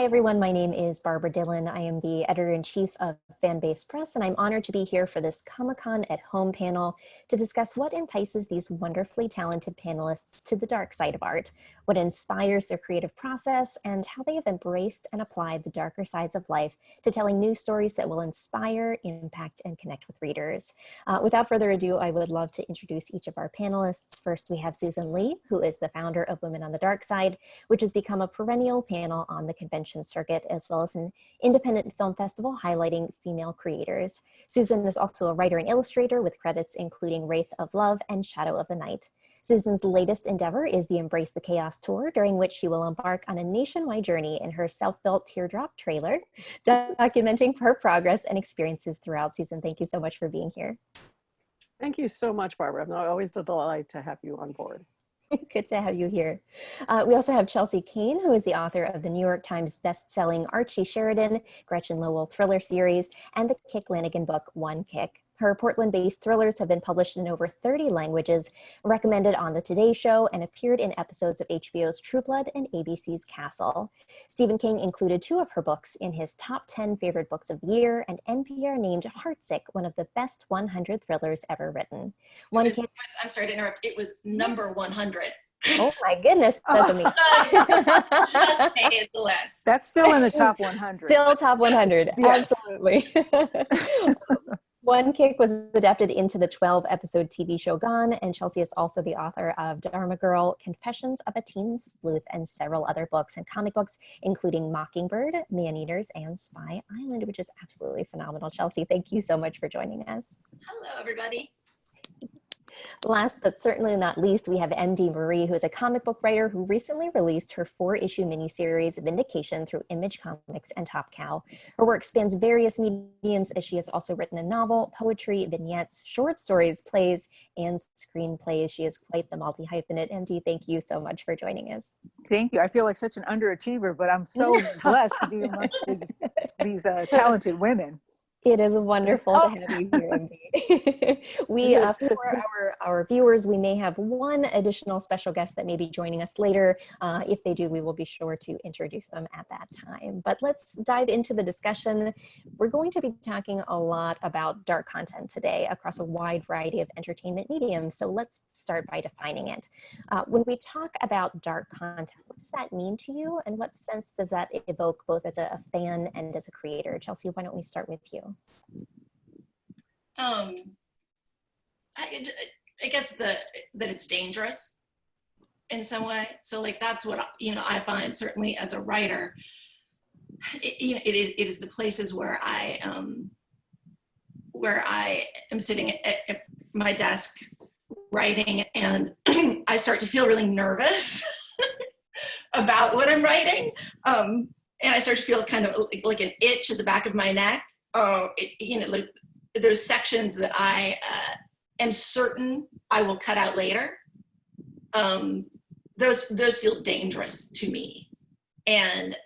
Hi, everyone. My name is Barbra Dillon. I am the editor-in-chief of Fanbase Press, and I'm honored to be here for this Comic-Con at Home panel to discuss what entices these wonderfully talented panelists to the dark side of art, what inspires their creative process, and how they have embraced and applied the darker sides of life to telling new stories that will inspire, impact, and connect with readers. Without further ado, I would love to introduce each of our panelists. First, we have Susan Lee, who is the founder of Women on the Dark Side, which has become a perennial panel on the convention circuit, as well as an independent film festival highlighting female creators. Susan is also a writer and illustrator with credits including Wraith of Love and Shadow of the Night. Susan's latest endeavor is the Embrace the Chaos tour, during which she will embark on a nationwide journey in her self-built teardrop trailer, documenting her progress and experiences throughout. Susan, thank you so much for being here. Thank you so much, Barbara. I'm always a delight to have you on board. Good to have you here. We also have Chelsea Cain, who is the author of the New York Times best-selling Archie Sheridan, Gretchen Lowell thriller series, and the Kick Lanigan book, One Kick. Her Portland-based thrillers have been published in over 30 languages, recommended on The Today Show, and appeared in episodes of HBO's True Blood and ABC's Castle. Stephen King included 2 of her books in his top 10 favorite books of the year, and NPR named Heartsick one of the best 100 thrillers ever written. I'm sorry to interrupt. It was number 100. Oh my goodness, that's amazing. Just made the list. That's still in the top 100. Still top 100, yes. Absolutely. One Kick was adapted into the 12-episode TV show Gone, and Chelsea is also the author of Dharma Girl, Confessions of a Teen Sleuth, and several other books and comic books, including Mockingbird, Man-Eaters, and Spy Island, which is absolutely phenomenal. Chelsea, thank you so much for joining us. Hello, everybody. Last but certainly not least, we have MD Marie, who is a comic book writer who recently released her 4-issue miniseries, Vindication, through Image Comics and Top Cow. Her work spans various mediums, as she has also written a novel, poetry, vignettes, short stories, plays, and screenplays. She is quite the multi-hyphenate. MD, thank you so much for joining us. Thank you. I feel like such an underachiever, but I'm so blessed to be amongst these talented women. It is wonderful to have you here, MD. For our viewers, we may have one additional special guest that may be joining us later. If they do, we will be sure to introduce them at that time. But let's dive into the discussion. We're going to be talking a lot about dark content today across a wide variety of entertainment mediums. So let's start by defining it. When we talk about dark content, what does that mean to you? And what sense does that evoke both as a fan and as a creator? Chelsea, why don't we start with you? I guess that it's dangerous in some way. So like that's what I find, certainly as a writer. It is the places where I am sitting at my desk writing, and I start to feel really nervous about what I'm writing, and I start to feel kind of like an itch at the back of my neck. Like there's sections that I am certain I will cut out later. Those feel dangerous to me, and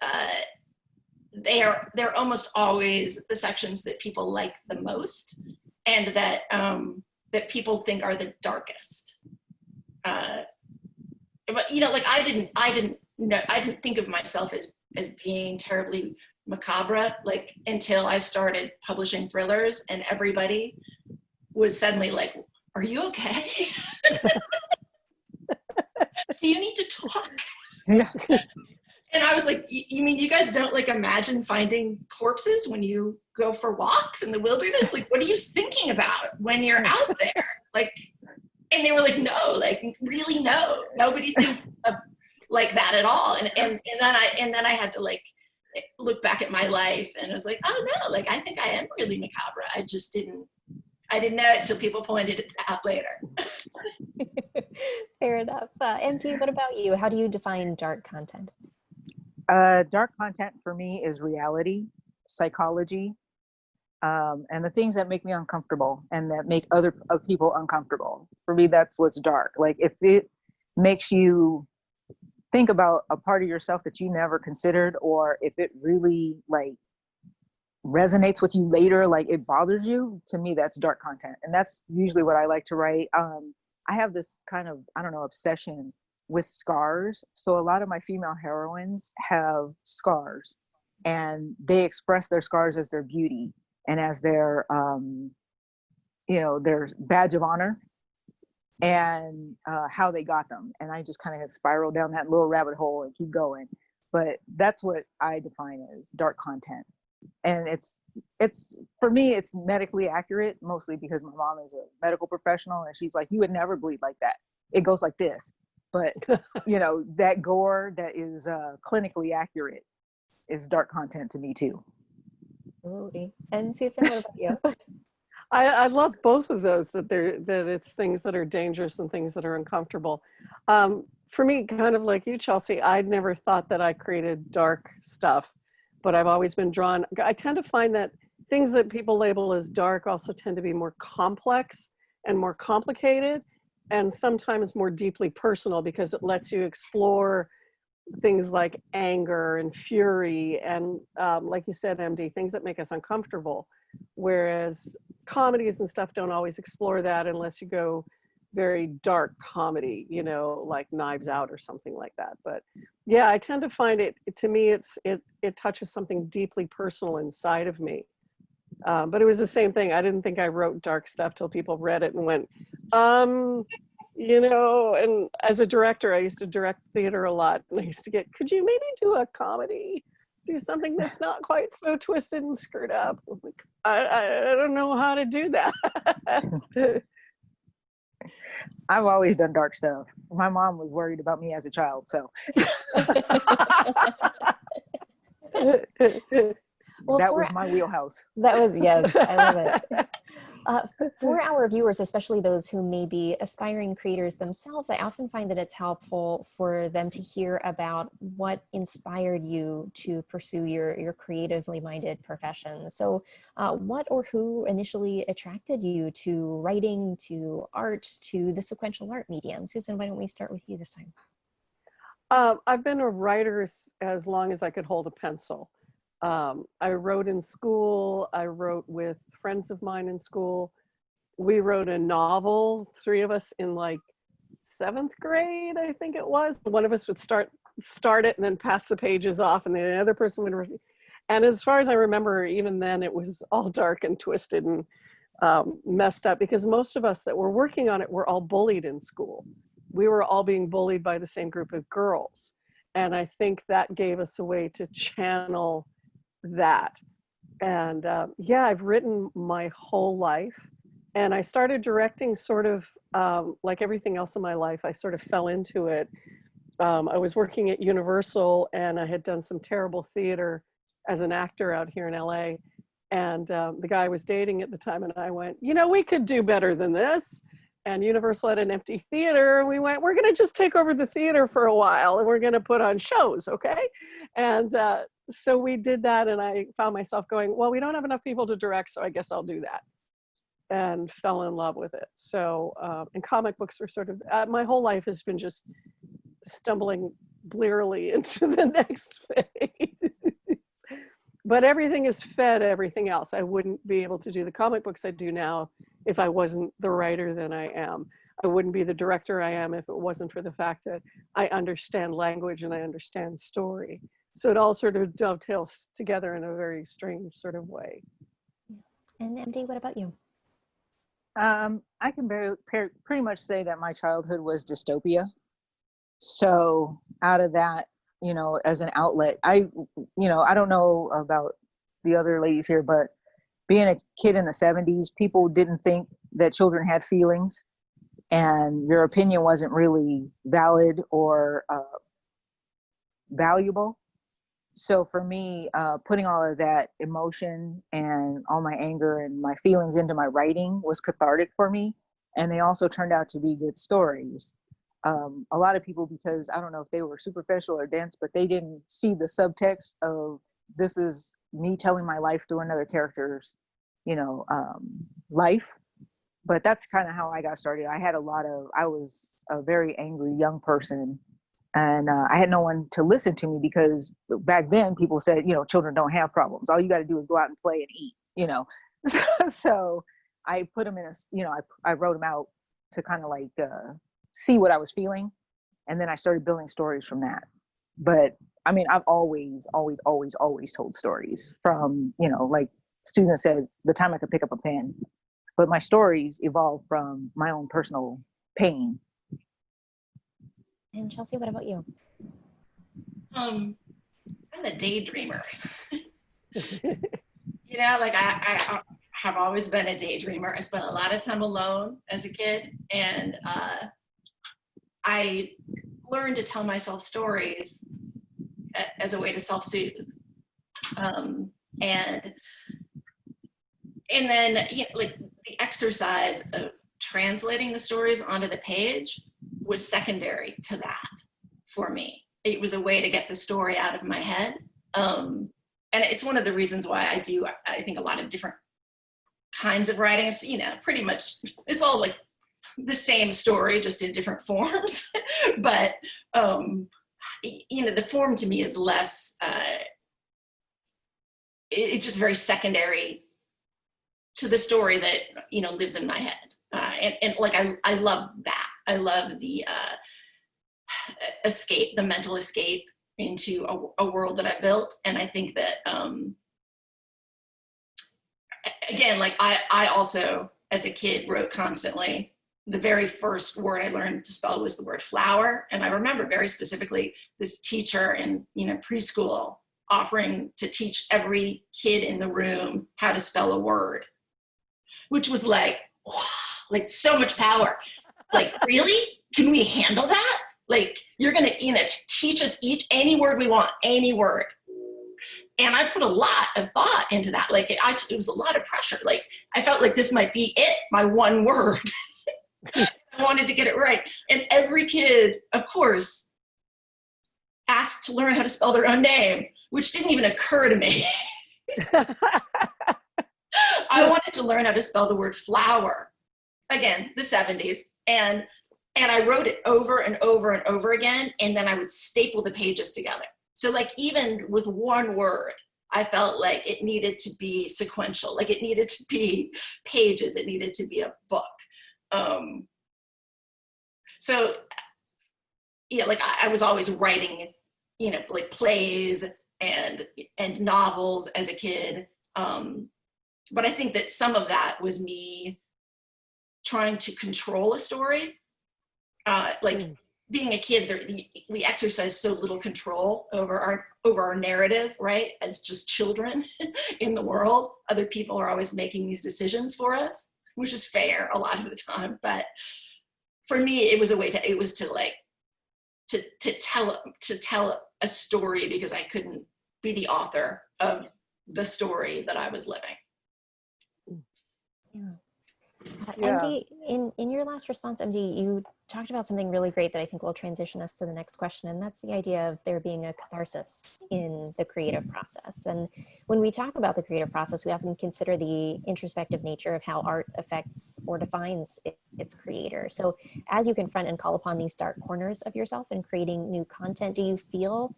they're almost always the sections that people like the most, and that people think are the darkest. But like I didn't think of myself as being terribly macabre, like until I started publishing thrillers, and everybody was suddenly like, "Are you okay? Do you need to talk?" Yeah. And I was like, "You mean you guys don't like imagine finding corpses when you go for walks in the wilderness? Like, what are you thinking about when you're out there?" Like, and they were like, "No, like really no, nobody thinks of like that at all." And then I had to like look back at my life, and I was like, oh no, like I think I am really macabre. I didn't know it until people pointed it out later. Fair enough. MT, what about you? How do you define dark content? Dark content for me is reality, psychology, and the things that make me uncomfortable and that make other people uncomfortable. For me, that's what's dark. Like if it makes you think about a part of yourself that you never considered, or if it really like resonates with you later, like it bothers you, to me that's dark content. And that's usually what I like to write. I have this kind of, I don't know, obsession with scars. So a lot of my female heroines have scars. and they express their scars as their beauty and as their their badge of honor, and how they got them. And I just kind of spiraled down that little rabbit hole and keep going. But that's what I define as dark content. And it's for me, it's medically accurate, mostly because my mom is a medical professional, and she's like, you would never bleed like that. It goes like this. But that gore that is clinically accurate is dark content to me too. Absolutely. And Susan, what about you? I love both of those, that it's things that are dangerous and things that are uncomfortable. For me, kind of like you, Chelsea, I'd never thought that I created dark stuff, but I've always been drawn. I tend to find that things that people label as dark also tend to be more complex and more complicated, and sometimes more deeply personal, because it lets you explore things like anger and fury and, like you said, MD, things that make us uncomfortable. Whereas comedies and stuff don't always explore that unless you go very dark comedy, like Knives Out or something like that. But yeah, I tend to find it, to me, it touches something deeply personal inside of me. But it was the same thing. I didn't think I wrote dark stuff till people read it and went, and as a director, I used to direct theater a lot, and I used to get, could you maybe do a comedy? Do something that's not quite so twisted and screwed up. I don't know how to do that. I've always done dark stuff. My mom was worried about me as a child, so. Well, that was my wheelhouse. That was, yes, I love it. For our viewers, especially those who may be aspiring creators themselves, I often find that it's helpful for them to hear about what inspired you to pursue your creatively minded profession. So what or who initially attracted you to writing, to art, to the sequential art medium? Susan, why don't we start with you this time? I've been a writer as long as I could hold a pencil. I wrote in school. I wrote with friends of mine in school. We wrote a novel, three of us, in like 7th grade, I think it was. One of us would start it and then pass the pages off, and the other person would review. And as far as I remember, even then it was all dark and twisted and messed up, because most of us that were working on it were all bullied in school. We were all being bullied by the same group of girls. And I think that gave us a way to channel that. And yeah, I've written my whole life, and I started directing sort of like everything else in my life. I sort of fell into it. I was working at Universal, and I had done some terrible theater as an actor out here in LA. And the guy I was dating at the time and I went, we could do better than this. And Universal had an empty theater, and we went, we're going to just take over the theater for a while, and we're going to put on shows, okay? And so we did that, and I found myself going, well, we don't have enough people to direct, so I guess I'll do that, and fell in love with it. So, and comic books were sort of, my whole life has been just stumbling blearily into the next phase. But everything is fed everything else. I wouldn't be able to do the comic books I do now if I wasn't the writer that I am. I wouldn't be the director I am if it wasn't for the fact that I understand language and I understand story. So it all sort of dovetails together in a very strange sort of way. And MD, what about you? I can pretty much say that my childhood was dystopia. So out of that, as an outlet, I don't know about the other ladies here, but being a kid in the 70s, people didn't think that children had feelings, and your opinion wasn't really valid or valuable. So for me, putting all of that emotion and all my anger and my feelings into my writing was cathartic for me. And they also turned out to be good stories. A lot of people, because I don't know if they were superficial or dense, but they didn't see the subtext of, this is me telling my life through another character's, life. But that's kind of how I got started. I was a very angry young person, and I had no one to listen to me, because back then people said, children don't have problems. All you got to do is go out and play and eat, So I put them in I wrote them out to kind of like, see what I was feeling. And then I started building stories from that. But I mean, I've always told stories from, like Susan said, the time I could pick up a pen. But my stories evolved from my own personal pain. And Chelsea, what about you? I'm a daydreamer. Like I have always been a daydreamer. I spent a lot of time alone as a kid, and I learned to tell myself stories as a way to self-soothe. And then, like the exercise of translating the stories onto the page was secondary to that for me. It was a way to get the story out of my head. And it's one of the reasons why I think a lot of different kinds of writing. It's, pretty much, it's all like the same story, just in different forms. But, the form to me is less, it's just very secondary to the story that, lives in my head. And like, I love that. I love the escape, the mental escape into a world that I built. And I think that, again, like I also, as a kid, wrote constantly. The very first word I learned to spell was the word flower. And I remember very specifically this teacher in, preschool offering to teach every kid in the room how to spell a word, which was like so much power. Like, really? Can we handle that? Like, you're going to, teach us each any word we want, any word. And I put a lot of thought into that. Like, it was a lot of pressure. Like, I felt like this might be it, my one word. I wanted to get it right. And every kid, of course, asked to learn how to spell their own name, which didn't even occur to me. I wanted to learn how to spell the word flower. Again, the 70s. And I wrote it over and over and over again. And then I would staple the pages together. So like, even with one word, I felt like it needed to be sequential. Like, it needed to be pages. It needed to be a book. So yeah, like I was always writing, like plays and novels as a kid. But I think that some of that was me trying to control a story. Being a kid, we exercise so little control over our narrative, right? As just children in the world, other people are always making these decisions for us, which is fair a lot of the time. But for me, it was a way to tell a story, because I couldn't be the author of the story that I was living. Yeah. Yeah. MD, in your last response, MD, you talked about something really great that I think will transition us to the next question, and that's the idea of there being a catharsis in the creative process. And when we talk about the creative process, we often consider the introspective nature of how art affects or defines its creator. So as you confront and call upon these dark corners of yourself in creating new content, do you feel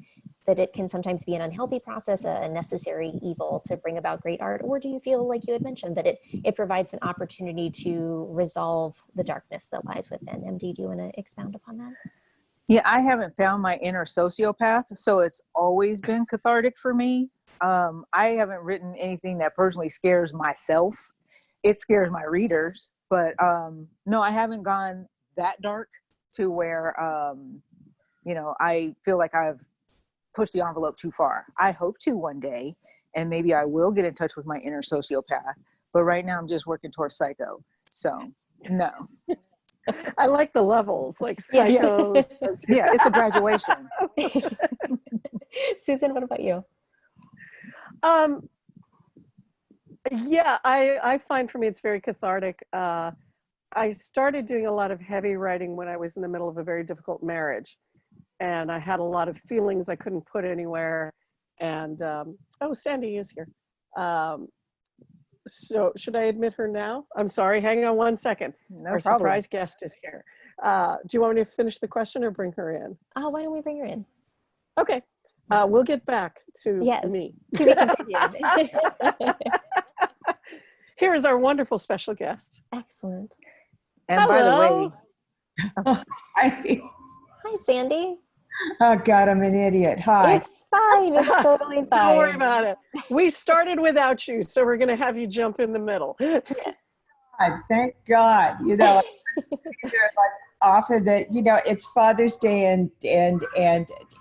that it can sometimes be an unhealthy process, a necessary evil to bring about great art? Or do you feel, like you had mentioned, that it provides an opportunity to resolve the darkness that lies within? MD, do you want to expound upon that? Yeah, I haven't found my inner sociopath, so it's always been cathartic for me. I haven't written anything that personally scares myself. It scares my readers, but no, I haven't gone that dark to where, I feel like I've pushed the envelope too far. I hope to one day, and maybe I will get in touch with my inner sociopath, but right now I'm just working towards psycho. So no. I like the levels, like Yeah. psychos. Yeah, it's a graduation. Susan, what about you? Yeah, I find for me it's very cathartic. I started doing a lot of heavy writing when I was in the middle of a very difficult marriage. And I had a lot of feelings I couldn't put anywhere. And, oh, Sandy is here. So should I admit her now? I'm sorry, hang on one second. No Our problem. surprise guest is here. Do you want me to finish the question or bring her in? Why don't we bring her in? Okay, we'll get back to me. To be continued. Here is our wonderful special guest. Excellent. And Hello. by the way, Hi. Hi, Sandy. Oh God, I'm an idiot. Hi. It's fine. It's totally fine. Don't worry about it. We started without you, so we're going to have you jump in the middle. God, thank God. You know, I'm sitting there like often that, you know, it's Father's Day and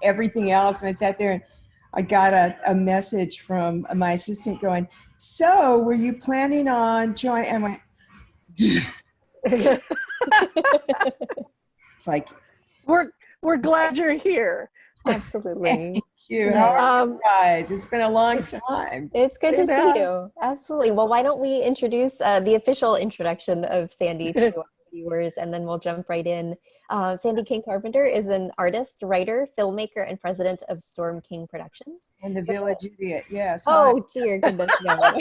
everything else. And I sat there and I got a message from my assistant going, so were you planning on joining? And I went, it's like, we're glad you're here. Absolutely. you. How are you guys? It's been a long time. It's good to It see has. you. Absolutely. Well, why don't we introduce the official introduction of Sandy to our viewers, and then we'll jump right in. Sandy King Carpenter is an artist, writer, filmmaker, and president of Storm King Productions. And the Village Idiot, yes. Oh, dear goodness, no.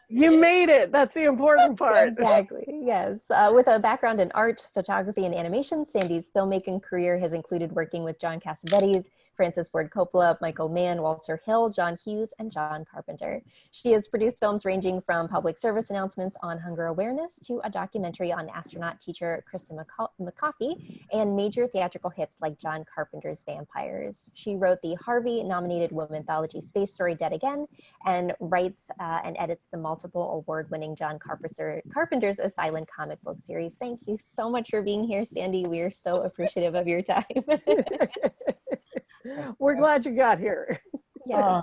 You made it. That's the important part. Exactly, yes. With a background in art, photography, and animation, Sandy's filmmaking career has included working with John Cassavetes, Francis Ford Coppola, Michael Mann, Walter Hill, John Hughes, and John Carpenter. She has produced films ranging from public service announcements on hunger awareness to a documentary on astronaut teacher Kristen McCoffey and major theatrical hits like John Carpenter's Vampires. She wrote the Harvey-nominated women anthology Space Story Dead Again and writes and edits the multiple award-winning John Carpenter's A Silent Comic Book series. Thank you so much for being here, Sandy. We are so appreciative of your time. We're glad you got here. Yes.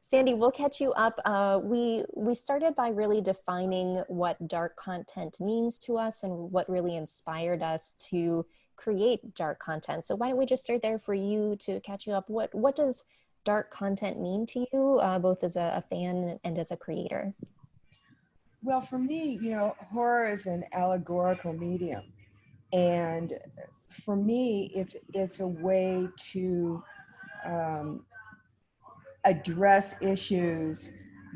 Sandy, we'll catch you up. We started by really defining what dark content means to us and what really inspired us to create dark content. So why don't we just start there for you to catch you up? What does dark content mean to you, both as a fan and as a creator? Well, for me, you know, horror is an allegorical medium. And for me, it's a way to address issues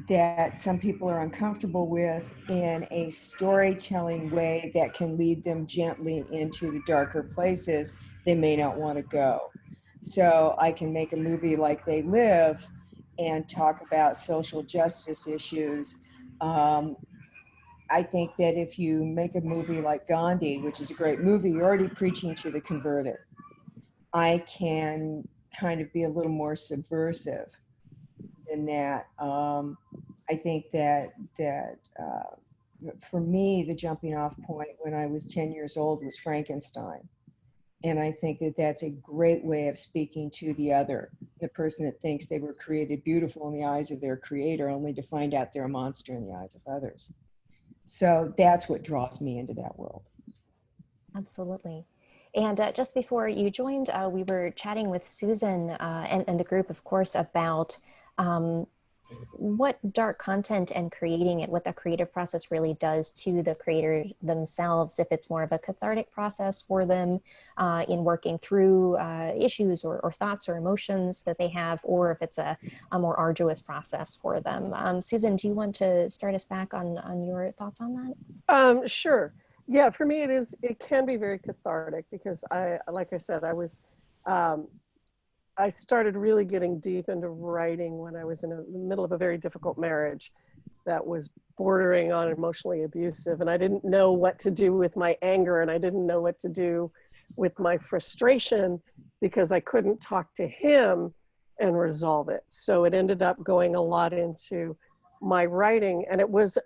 that some people are uncomfortable with in a storytelling way that can lead them gently into the darker places they may not want to go. So I can make a movie like They Live and talk about social justice issues. I think that if you make a movie like Gandhi, which is a great movie, you're already preaching to the converted. I can kind of be a little more subversive than that. I think that for me, the jumping off point when I was 10 years old was Frankenstein. And I think that that's a great way of speaking to the other, the person that thinks they were created beautiful in the eyes of their creator, only to find out they're a monster in the eyes of others. So that's what draws me into that world. Absolutely. And just before you joined, we were chatting with Susan and the group, of course, about what dark content and creating it, what the creative process really does to the creator themselves, if it's more of a cathartic process for them in working through issues or thoughts or emotions that they have, or if it's a more arduous process for them. Susan, do you want to start us back on your thoughts on that? Sure. Yeah, for me, it can be very cathartic because like I said, I started really getting deep into writing when I was in the middle of a very difficult marriage that was bordering on emotionally abusive. And I didn't know what to do with my anger, and I didn't know what to do with my frustration because I couldn't talk to him and resolve it. So it ended up going a lot into my writing. And it was,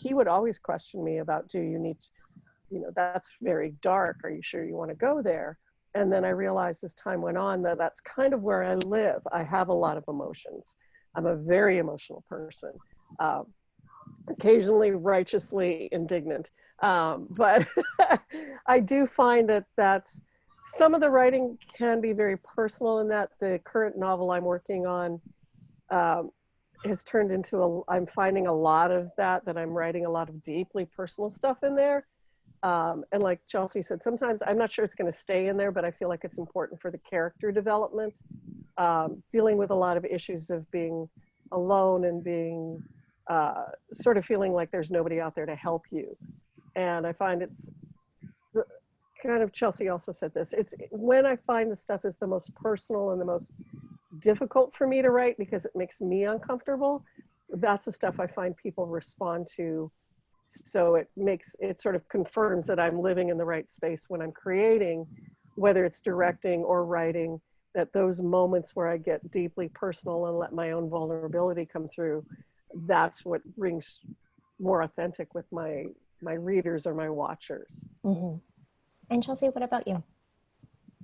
he would always question me about, do you need, that's very dark. Are you sure you want to go there? And then I realized as time went on that that's kind of where I live. I have a lot of emotions. I'm a very emotional person, occasionally righteously indignant. But I do find that that's, some of the writing can be very personal in that the current novel I'm working on has turned into I'm finding a lot of that I'm writing a lot of deeply personal stuff in there. And like Chelsea said, sometimes I'm not sure it's going to stay in there, but I feel like it's important for the character development, dealing with a lot of issues of being alone and being sort of feeling like there's nobody out there to help you. And I find it's kind of, Chelsea also said this, it's when I find the stuff is the most personal and the most difficult for me to write because it makes me uncomfortable, that's the stuff I find people respond to So it sort of confirms that I'm living in the right space when I'm creating, whether it's directing or writing, that those moments where I get deeply personal and let my own vulnerability come through, that's what rings more authentic with my readers or my watchers. Mm-hmm. And Chelsea, what about you?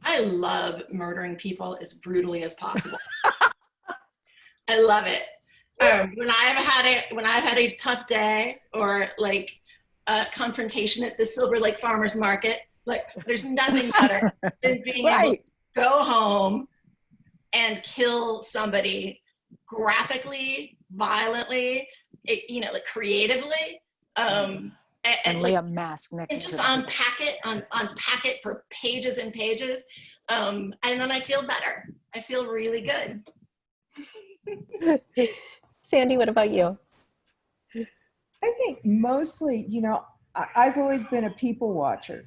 I love murdering people as brutally as possible. I love it. When I've had a tough day, or like a confrontation at the Silver Lake Farmers Market, like there's nothing better than being able to go home and kill somebody graphically, violently, like creatively, and lay like, a mask next and to just them. unpack it for pages and pages, and then I feel better. I feel really good. Sandy, what about you? I think mostly, I've always been a people watcher.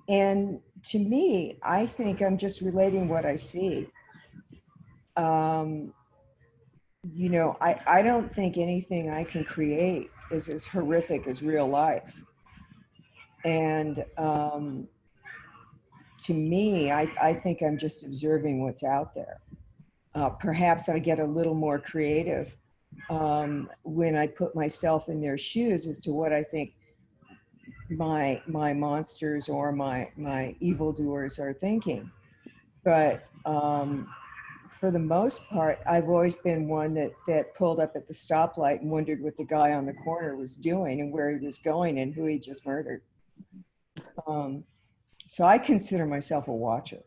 And to me, I think I'm just relating what I see. I don't think anything I can create is as horrific as real life. And to me, I think I'm just observing what's out there. Perhaps I get a little more creative when I put myself in their shoes as to what I think my monsters or my evildoers are thinking. But for the most part, I've always been one that pulled up at the stoplight and wondered what the guy on the corner was doing and where he was going and who he just murdered. So I consider myself a watcher.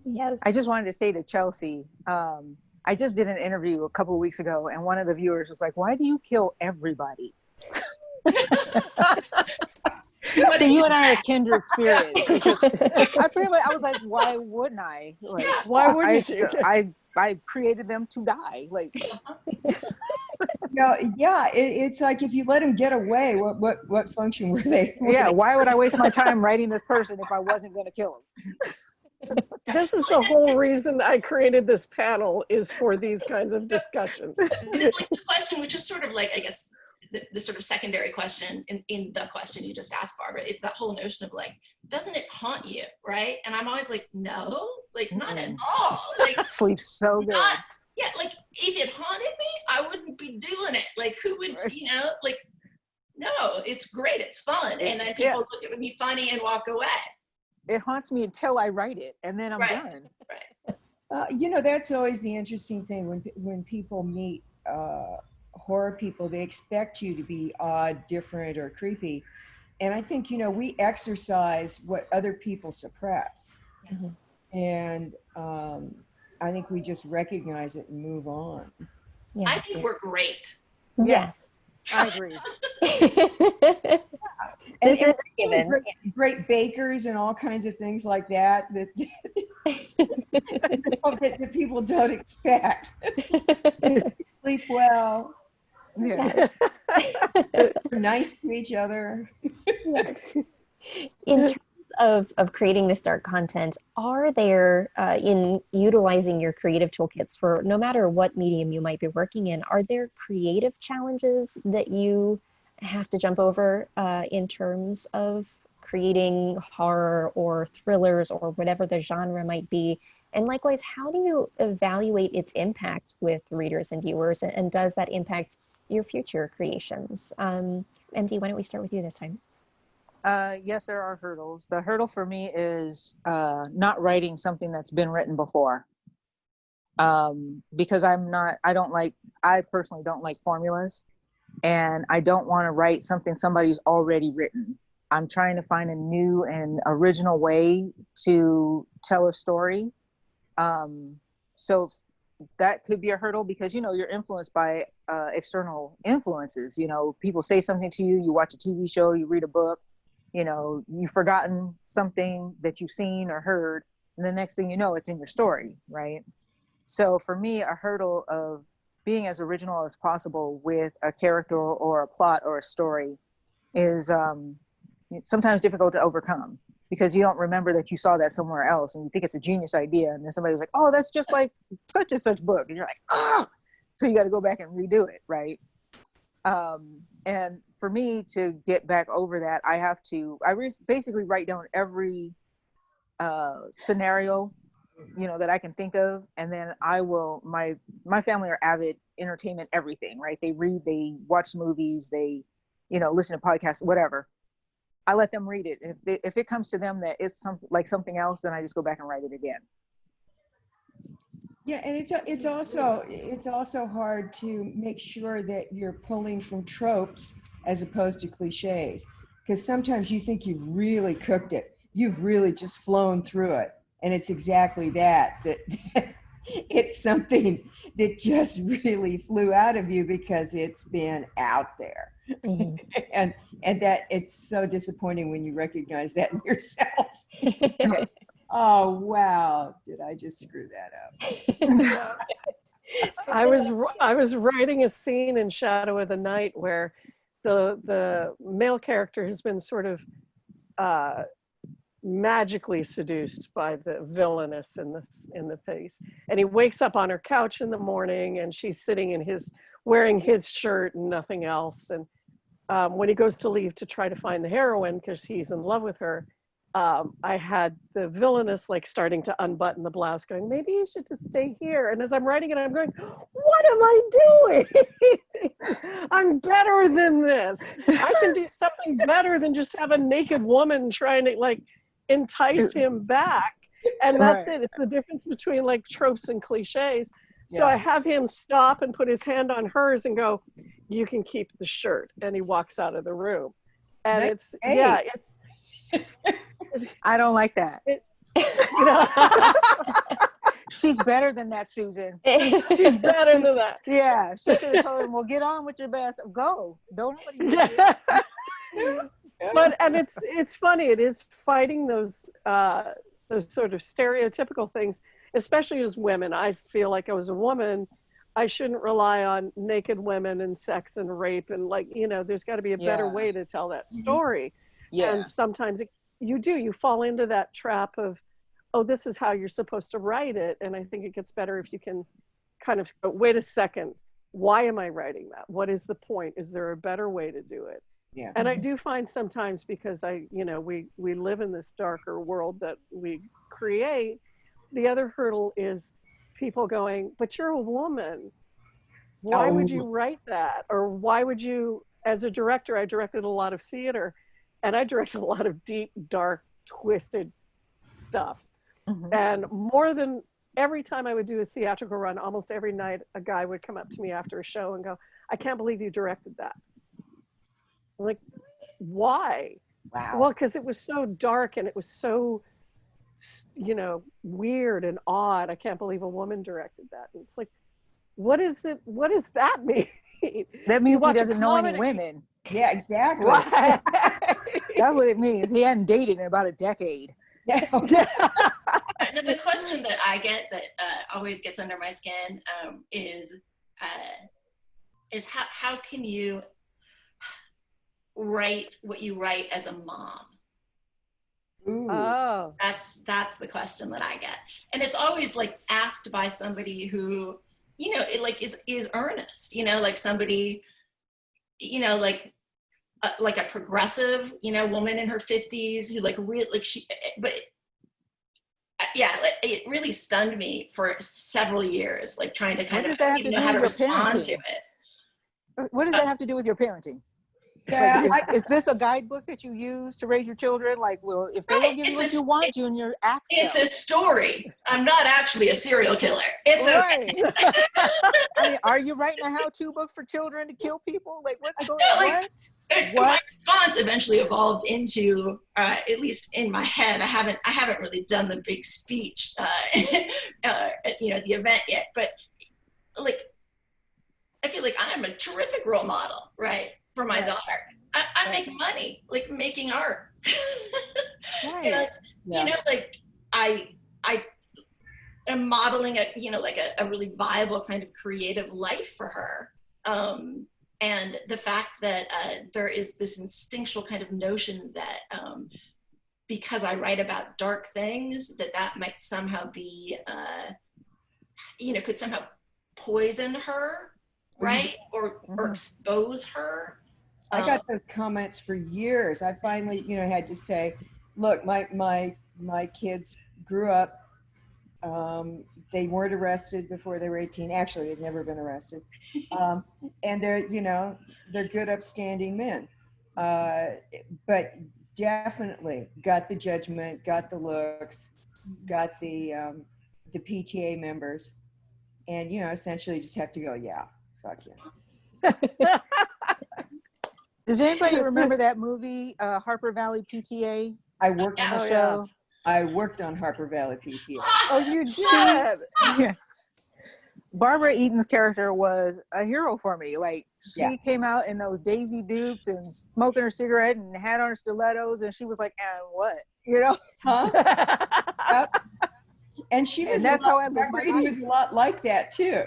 Yes. I just wanted to say to Chelsea, I just did an interview a couple of weeks ago, and one of the viewers was like, "Why do you kill everybody?" So you and I are kindred spirits. I was like, why wouldn't I? Like, Why wouldn't you? I created them to die. Like, It's like if you let them get away, what function were they? Why would I waste my time writing this person if I wasn't going to kill him? This is the whole reason I created this panel, is for these kinds of discussions. Like the question, which is sort of like, I guess, the sort of secondary question in the question you just asked, Barbara, it's that whole notion of like, doesn't it haunt you, right? And I'm always like, no, like not at all. Like, sleep so good. Like if it haunted me, I wouldn't be doing it. Like who would, like, no, it's great, it's fun. And then people look at me funny and walk away. It haunts me until I write it, and then I'm done. Right. That's always the interesting thing when people meet horror people. They expect you to be odd, different, or creepy, and I think we exercise what other people suppress, and I think we just recognize it and move on. Yeah. I think we're great. Yes, I agree. This is a given. Great bakers and all kinds of things like that that people don't expect. Sleep well. Yeah. We're nice to each other. In terms of creating this dark content, are there, in utilizing your creative toolkits for no matter what medium you might be working in, are there creative challenges that you have to jump over in terms of creating horror or thrillers or whatever the genre might be? And likewise, how do you evaluate its impact with readers and viewers? And does that impact your future creations? MD, why don't we start with you this time? Yes, there are hurdles. The hurdle for me is not writing something that's been written before. Because I personally don't like formulas, and I don't want to write something somebody's already written. I'm trying to find a new and original way to tell a story. So that could be a hurdle because, you're influenced by external influences. People say something to you, you watch a TV show, you read a book, you've forgotten something that you've seen or heard, and the next thing you know, it's in your story, right? So for me, a hurdle of being as original as possible with a character or a plot or a story is sometimes difficult to overcome, because you don't remember that you saw that somewhere else and you think it's a genius idea, and then somebody was like, oh, that's just like such and such book, and you're like, oh, so you got to go back and redo it, right? And for me to get back over that, basically write down every scenario, that I can think of. And then my family are avid entertainment, everything, right? They read, they watch movies, they, listen to podcasts, whatever. I let them read it. If it comes to them that it's something else, then I just go back and write it again. Yeah, and it's also hard to make sure that you're pulling from tropes as opposed to cliches, because sometimes you think you've really cooked it, you've really just flown through it, and it's exactly that it's something that just really flew out of you because it's been out there. Mm-hmm. and that it's so disappointing when you recognize that in yourself. Oh, wow. Did I just screw that up? I was writing a scene in Shadow of the Night where the male character has been sort of magically seduced by the villainess in the face, and he wakes up on her couch in the morning and she's sitting wearing his shirt and nothing else, and when he goes to leave to try to find the heroine because he's in love with her, I had the villainess starting to unbutton the blouse going, maybe you should just stay here. And as I'm writing it, I'm going, what am I doing? I'm better than this. I can do something better than just have a naked woman trying to entice him back. And that's right. It's the difference between tropes and cliches. So I have him stop and put his hand on hers and go, you can keep the shirt. And he walks out of the room. And I don't like that. She's better than that, Susan. She's better than that. Yeah, she should have told him, well, get on with your best. Go. Don't nobody But it's funny. It is fighting those sort of stereotypical things, especially as women. I feel like as a woman, I shouldn't rely on naked women and sex and rape and there's got to be a better way to tell that story. Yeah. And sometimes you fall into that trap of, oh, this is how you're supposed to write it. And I think it gets better if you can kind of go, wait a second, why am I writing that? What is the point? Is there a better way to do it? Yeah. And I do find sometimes, because we live in this darker world that we create, the other hurdle is people going, but you're a woman. Why would you write that? Or why would you, as a director, I directed a lot of theater. And I directed a lot of deep, dark, twisted stuff. Mm-hmm. And more than every time I would do a theatrical run, almost every night, a guy would come up to me after a show and go, I can't believe you directed that. I'm like, why? Wow. Well, because it was so dark and it was so, weird and odd. I can't believe a woman directed that. And it's like, what is it? What does that mean? That means he doesn't know any women. Yeah, exactly. Right. That's what it means. He hadn't dated in about a decade. Now, the question that I get that always gets under my skin is how can you write what you write as a mom? Ooh. Oh, that's the question that I get, and it's always asked by somebody who is earnest, somebody, a progressive, woman in her 50s who really but yeah, it really stunned me for several years, trying to kind of know how to respond to it. What does that have to do with your parenting? Yeah. Is this a guidebook that you use to raise your children? Well, if they don't give you what you want, Junior, ask them. It's a story. I'm not actually a serial killer. It's right. Okay. Are you writing a how-to book for children to kill people? What's going on? My response eventually evolved into, at least in my head, I haven't really done the big speech, at the event yet, but I feel like I'm a terrific role model, right? For my daughter. I make money making art. Right. I am modeling a really viable kind of creative life for her. And the fact that there is this instinctual kind of notion that because I write about dark things, that might somehow be, could somehow poison her. right? Or expose her. I got those comments for years. I finally, you know, had to say, look, my kids grew up. They weren't arrested before they were 18. Actually, they'd never been arrested. And they're, you know, they're good, upstanding men. But definitely got the judgment, got the looks, got the PTA members, and, you know, essentially just have to go, yeah, fuck yeah. Does anybody remember that movie, Harper Valley PTA? I worked on The the show. I worked on Harper Valley PTA. Oh, you did? Yeah. Barbara Eaton's character was a hero for me. Like, she came out in those Daisy Dukes and smoking her cigarette and had on her stilettos, and she was like, and what? You know? Huh? Yep. And she was, and that's how I lived Barbara my Eden life. was a lot like that too.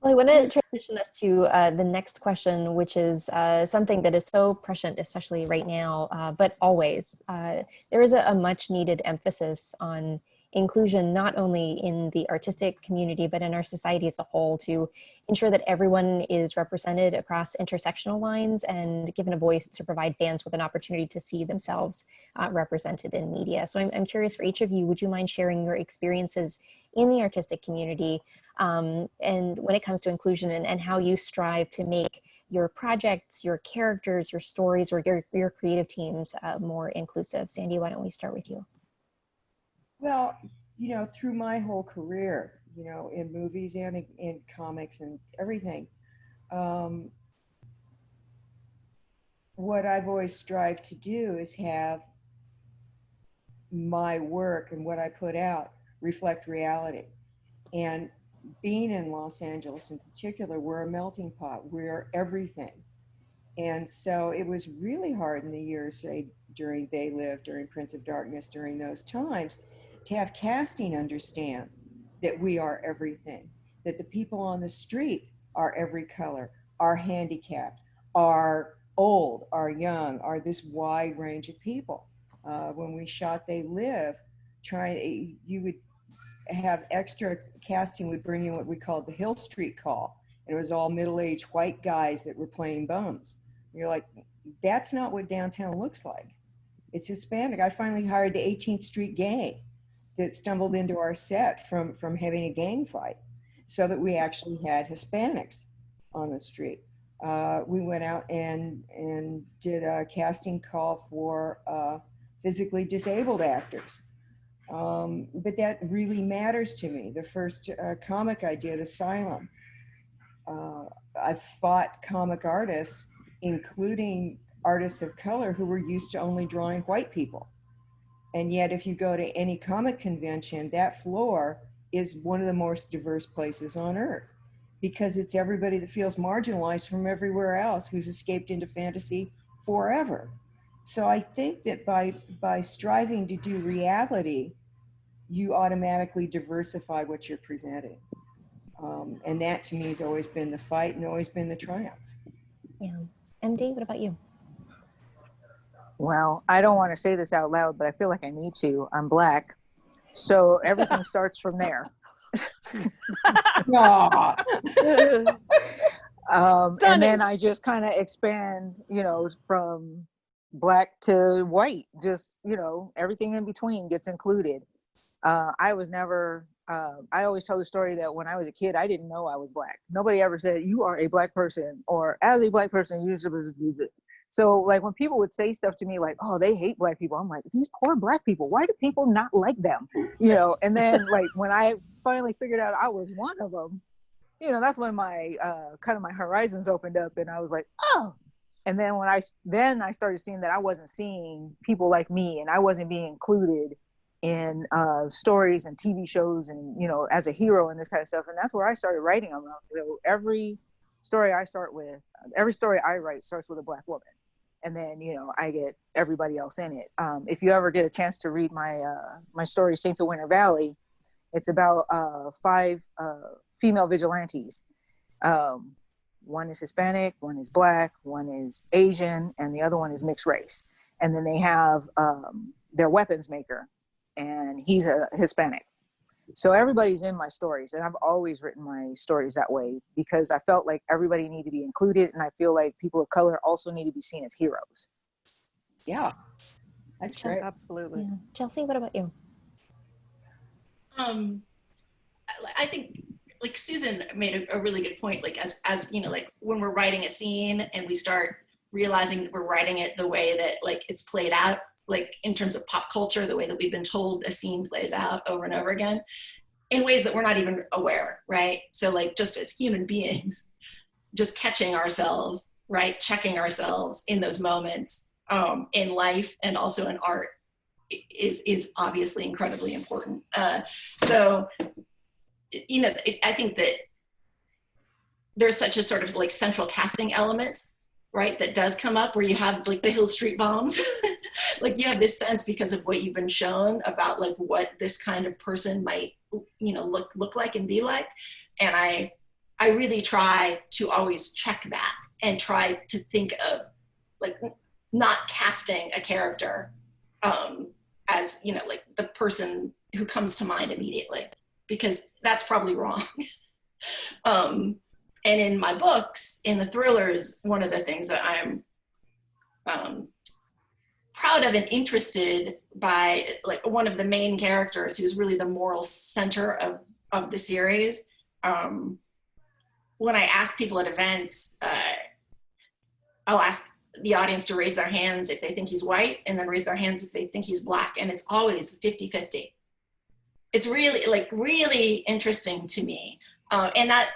Well, I want to transition us to the next question, which is something that is so prescient, especially right now, but always. There is a much needed emphasis on inclusion, not only in the artistic community, but in our society as a whole, to ensure that everyone is represented across intersectional lines and given a voice to provide fans with an opportunity to see themselves represented in media. So I'm curious, for each of you, would you mind sharing your experiences in the artistic community and when it comes to inclusion and how you strive to make your projects, your characters, your stories, or your creative teams more inclusive? Sandy, why don't we start with you? Well, you know, through my whole career, you know, in movies and in comics and everything, what I've always strived to do is have my work and what I put out reflect reality. And being in Los Angeles in particular, we're a melting pot. We're everything. And so it was really hard in the years, say, during They Live, during Prince of Darkness, during those times, to have casting understand that we are everything, that the people on the street are every color, are handicapped, are old, are young, are this wide range of people. When we shot They Live, you would have extra casting would bring in what we called the Hill Street Call. And it was all middle-aged white guys that were playing bums. And you're like, that's not what downtown looks like. It's Hispanic. I finally hired the 18th Street Gang that stumbled into our set from having a gang fight, so that we actually had Hispanics on the street. We went out and did a casting call for physically disabled actors. But that really matters to me. The first comic I did, Asylum, I fought comic artists, including artists of color who were used to only drawing white people. And yet, if you go to any comic convention, that floor is one of the most diverse places on earth, because it's everybody that feels marginalized from everywhere else who's escaped into fantasy forever. So I think that by striving to do reality, you automatically diversify what you're presenting. And that to me has always been the fight and always been the triumph. Yeah. MD, what about you? Well, I don't want to say this out loud, but I feel like I need to. I'm Black. So everything starts from there. And then I just kind of expand, you know, from Black to white, just, you know, everything in between gets included. I was never, I always tell the story that when I was a kid, I didn't know I was Black. Nobody ever said, you are a Black person, or as a Black person, you're supposed to do this. So like when people would say stuff to me like, oh, they hate Black people, I'm like, these poor Black people, why do people not like them? You know, and then like when I finally figured out I was one of them, you know, that's when my kind of my horizons opened up, and I was like, oh. And then when I started seeing that I wasn't seeing people like me, and I wasn't being included in stories and TV shows, and, you know, as a hero and this kind of stuff. And that's where I started writing them. So every story I write starts with a Black woman. And then, you know, I get everybody else in it. If you ever get a chance to read my story, Saints of Winter Valley, it's about 5 female vigilantes. One is Hispanic, one is Black, one is Asian, and the other one is mixed race. And then they have their weapons maker, and he's a Hispanic. So everybody's in my stories, and I've always written my stories that way because I felt like everybody needed to be included, and I feel like people of color also need to be seen as heroes. Yeah, that's great. Absolutely. Yeah. Chelsea, what about you? I think like Susan made a really good point, like as you know, like when we're writing a scene and we start realizing that we're writing it the way that like it's played out, like in terms of pop culture, the way that we've been told a scene plays out over and over again in ways that we're not even aware, right? So like just as human beings, just catching ourselves, right? Checking ourselves in those moments in life and also in art is obviously incredibly important. So, you know, I think that there's such a sort of like central casting element, right, that does come up where you have like the Hill Street bombs. Like you have this sense because of what you've been shown about like what this kind of person might, you know, look like and be like. And I really try to always check that and try to think of like not casting a character as, you know, like the person who comes to mind immediately, because that's probably wrong. And in my books, in the thrillers, one of the things that I'm proud of and interested by, like one of the main characters who's really the moral center of the series. When I ask people at events, I'll ask the audience to raise their hands if they think he's white, and then raise their hands if they think he's black, and it's always 50-50. It's really, like, really interesting to me, and that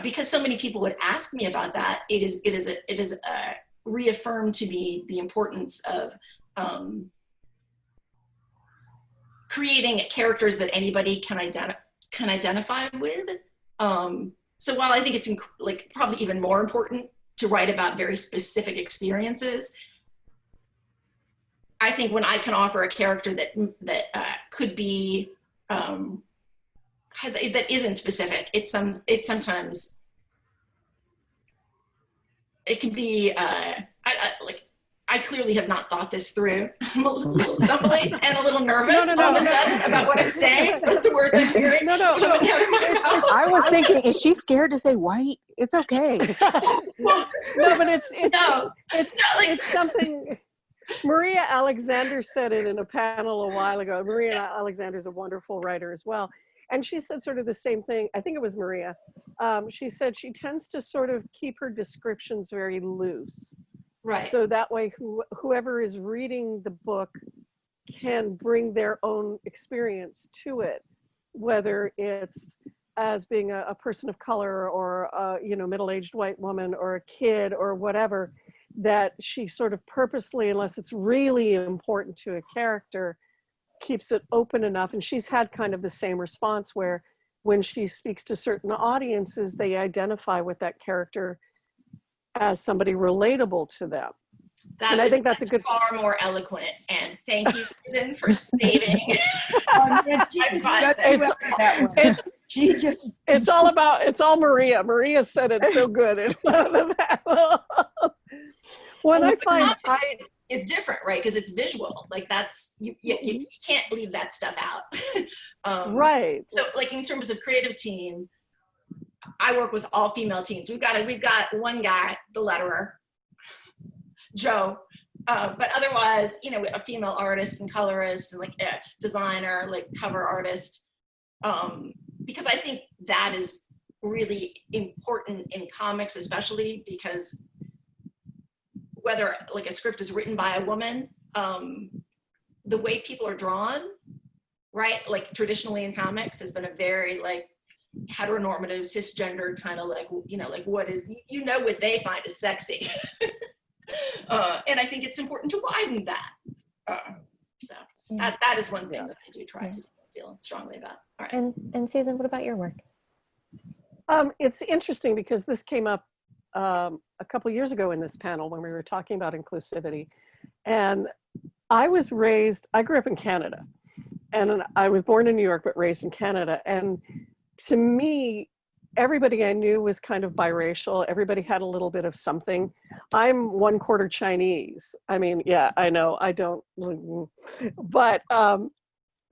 because so many people would ask me about that, it is reaffirmed to me the importance of creating characters that anybody can identify with. So while I think it's like probably even more important to write about very specific experiences, I think when I can offer a character that could be that isn't specific, it's sometimes it can be I clearly have not thought this through. I'm a little stumbly and a little nervous all of a sudden about what I'm saying, the words I'm hearing coming out of my mouth. I was thinking, is she scared to say white? It's okay. No, but it's something. Maria Alexander said it in a panel a while ago. Maria Alexander is a wonderful writer as well. And she said sort of the same thing. I think it was Maria. She said she tends to sort of keep her descriptions very loose. Right. So that way, whoever is reading the book can bring their own experience to it, whether it's as being a person of color or a, you know, middle-aged white woman or a kid or whatever, that she sort of purposely, unless it's really important to a character, keeps it open enough. And she's had kind of the same response where when she speaks to certain audiences, they identify with that character as somebody relatable to them. And I think that's a good, far more eloquent. And thank you, Susan, for saving. It's all Maria. Maria said it so good in one of the panels. When I find is different, right? Because it's visual. Like that's you can't leave that stuff out. Right. So, like in terms of creative team, I work with all female teams. We've got one guy, the letterer, Joe, but otherwise, you know, a female artist and colorist and like a designer, like cover artist, because I think that is really important in comics, especially because whether like a script is written by a woman, the way people are drawn, right? Like traditionally in comics has been a very like heteronormative, cisgendered kind of like, you know, like what is, you know, what they find is sexy. And I think it's important to widen that. So that is one thing that I do try to feel strongly about. All right. And Susan, what about your work? It's interesting because this came up a couple years ago in this panel when we were talking about inclusivity. And I grew up in Canada, and I was born in New York, but raised in Canada. And to me, everybody I knew was kind of biracial. Everybody had a little bit of something. I'm 1/4 Chinese. I mean, yeah, I know I don't, but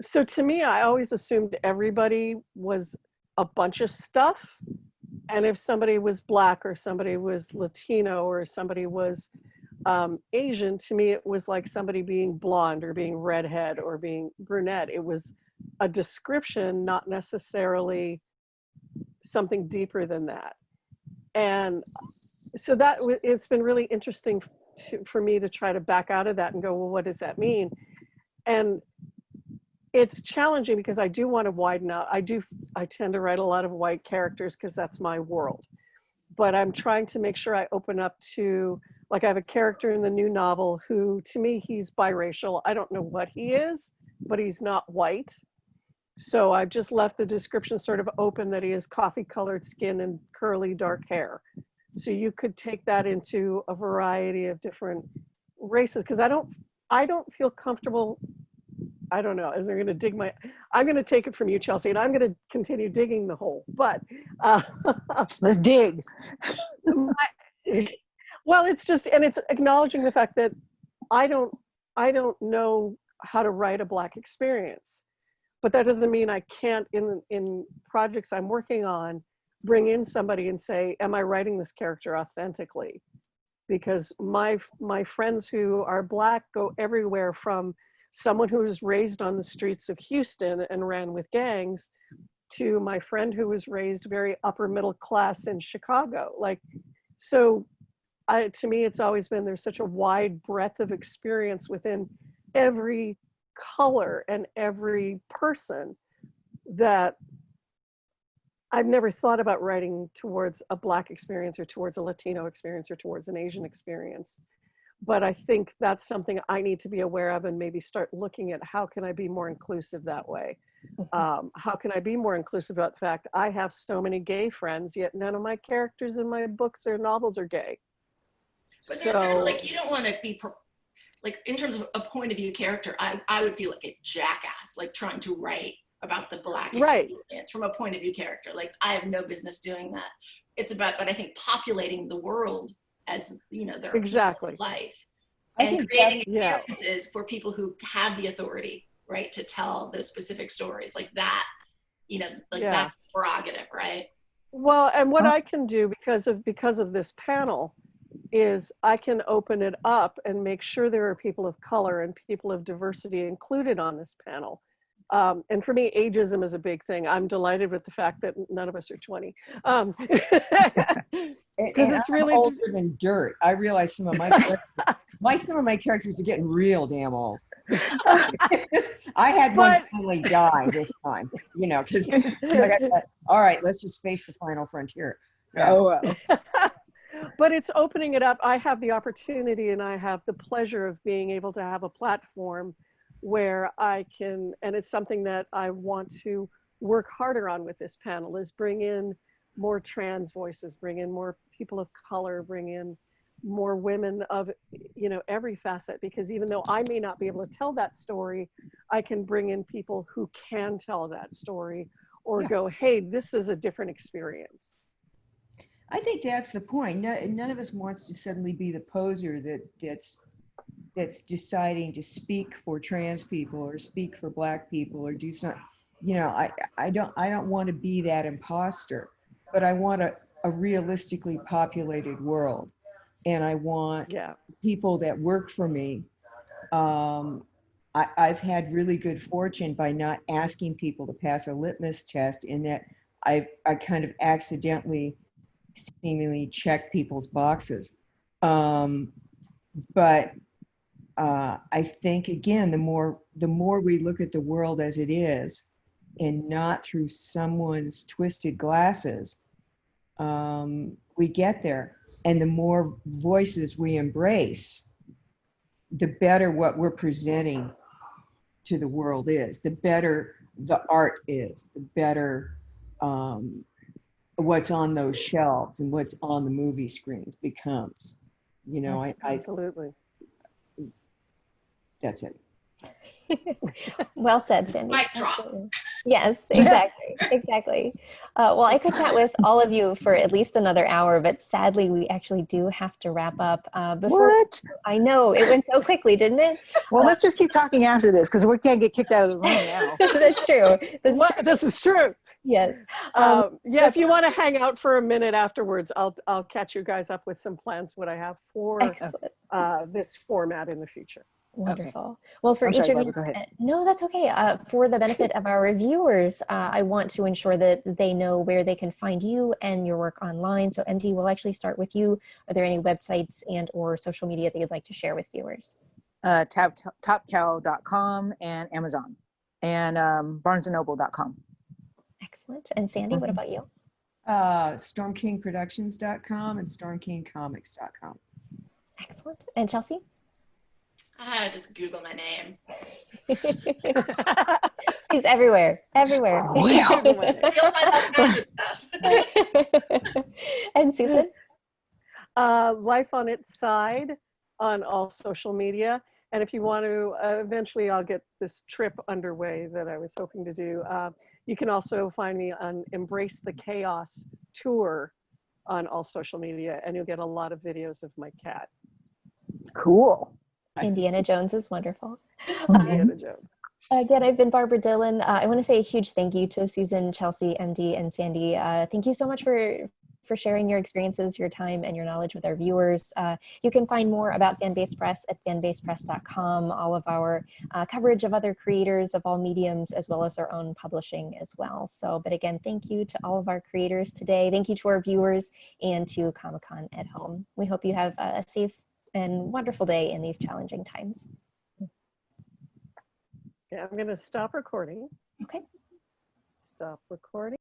So to me, I always assumed everybody was a bunch of stuff. And if somebody was Black or somebody was Latino or somebody was Asian, to me, it was like somebody being blonde or being redhead or being brunette. It was a description, not necessarily something deeper than that. And so it's been really interesting for me to try to back out of that and go, well, what does that mean? And it's challenging because I do want to widen out. I tend to write a lot of white characters because that's my world. But I'm trying to make sure I open up to, like, I have a character in the new novel who, to me, he's biracial. I don't know what he is, but he's not white. So I've just left the description sort of open that he has coffee colored skin and curly dark hair. So you could take that into a variety of different races, because I don't feel comfortable. I don't know, as they're going to dig I'm going to take it from you, Chelsea, and I'm going to continue digging the hole. But let's dig. Well, it's just, and it's acknowledging the fact that I don't know how to write a Black experience, but that doesn't mean I can't, in projects I'm working on, bring in somebody and say, am I writing this character authentically? Because my friends who are Black go everywhere, from someone who was raised on the streets of Houston and ran with gangs to my friend who was raised very upper middle class in Chicago. Like, so to me, it's always been, there's such a wide breadth of experience within every color and every person that I've never thought about writing towards a Black experience or towards a Latino experience or towards an Asian experience. But I think that's something I need to be aware of and maybe start looking at, how can I be more inclusive that way? How can I be more inclusive about the fact I have so many gay friends, yet none of my characters in my books or novels are gay. But there's like, you don't want to be, like, in terms of a point of view character, I would feel like a jackass, like trying to write about the Black experience from a point of view character. Like, I have no business doing that. It's about, but I think populating the world as, you know, their exactly life, I and think creating experiences for people who have the authority, right, to tell those specific stories, like that, you know, like that's prerogative, right? Well, and what I can do because of this panel is I can open it up and make sure there are people of color and people of diversity included on this panel. And for me, ageism is a big thing. I'm delighted with the fact that none of us are 20. Because it's really older than dirt. I realize some of my characters are getting real damn old. I had one finally die this time, you know, because all right, let's just face the final frontier. But it's opening it up. I have the opportunity and I have the pleasure of being able to have a platform where I can, and it's something that I want to work harder on with this panel, is bring in more trans voices, bring in more people of color, bring in more women of, you know, every facet, because even though I may not be able to tell that story, I can bring in people who can tell that story, or go, hey, this is a different experience. I think that's the point. None of us wants to suddenly be the poser that's deciding to speak for trans people or speak for Black people or do something. You know, I don't want to be that imposter, but I want a realistically populated world, and I want people that work for me. I've had really good fortune by not asking people to pass a litmus test, in that I kind of accidentally seemingly check people's boxes. But I think, again, the more we look at the world as it is and not through someone's twisted glasses, we get there. And the more voices we embrace, the better what we're presenting to the world is, the better the art is, the better what's on those shelves and what's on the movie screens becomes. You know, Absolutely. That's it. Well said, Sandy. Mic drop. Absolutely. Yes, exactly, exactly. Well, I could chat with all of you for at least another hour, but sadly, we actually do have to wrap up. Before What? I know it went so quickly, didn't it? Well, let's just keep talking after this because we can't get kicked out of the room now. That's true. That's What? true. This is true. Yes. Yeah, if you want to hang out for a minute afterwards, I'll catch you guys up with some plans what I have for Excellent. this format in the future. Wonderful. Well, for I'm each sorry, of Barbara, you, go ahead. no, that's okay. For the benefit of our reviewers, I want to ensure that they know where they can find you and your work online. So MD, we'll actually start with you. Are there any websites and or social media that you'd like to share with viewers? Topcow.com and Amazon and barnesandnoble.com. Excellent. And Sandy, what about you? StormKingProductions.com and StormKingComics.com. Excellent. And Chelsea? Just Google my name. She's everywhere, everywhere. Well, You'll find all kinds of stuff. And Susan? Life on its side on all social media. And if you want to, eventually I'll get this trip underway that I was hoping to do. You can also find me on Embrace the Chaos tour on all social media, and you'll get a lot of videos of my cat. cool. Indiana Jones is wonderful. Indiana Jones. Again, I've been Barbara Dillon. I want to say a huge thank you to Susan, Chelsea, MD, and Sandy. Thank you so much for sharing your experiences, your time, and your knowledge with our viewers. You can find more about Fanbase Press at fanbasepress.com, all of our coverage of other creators of all mediums, as well as our own publishing as well. So, but again, thank you to all of our creators today. Thank you to our viewers and to Comic-Con at Home. We hope you have a safe and wonderful day in these challenging times. Yeah, I'm going to stop recording. Okay. Stop recording.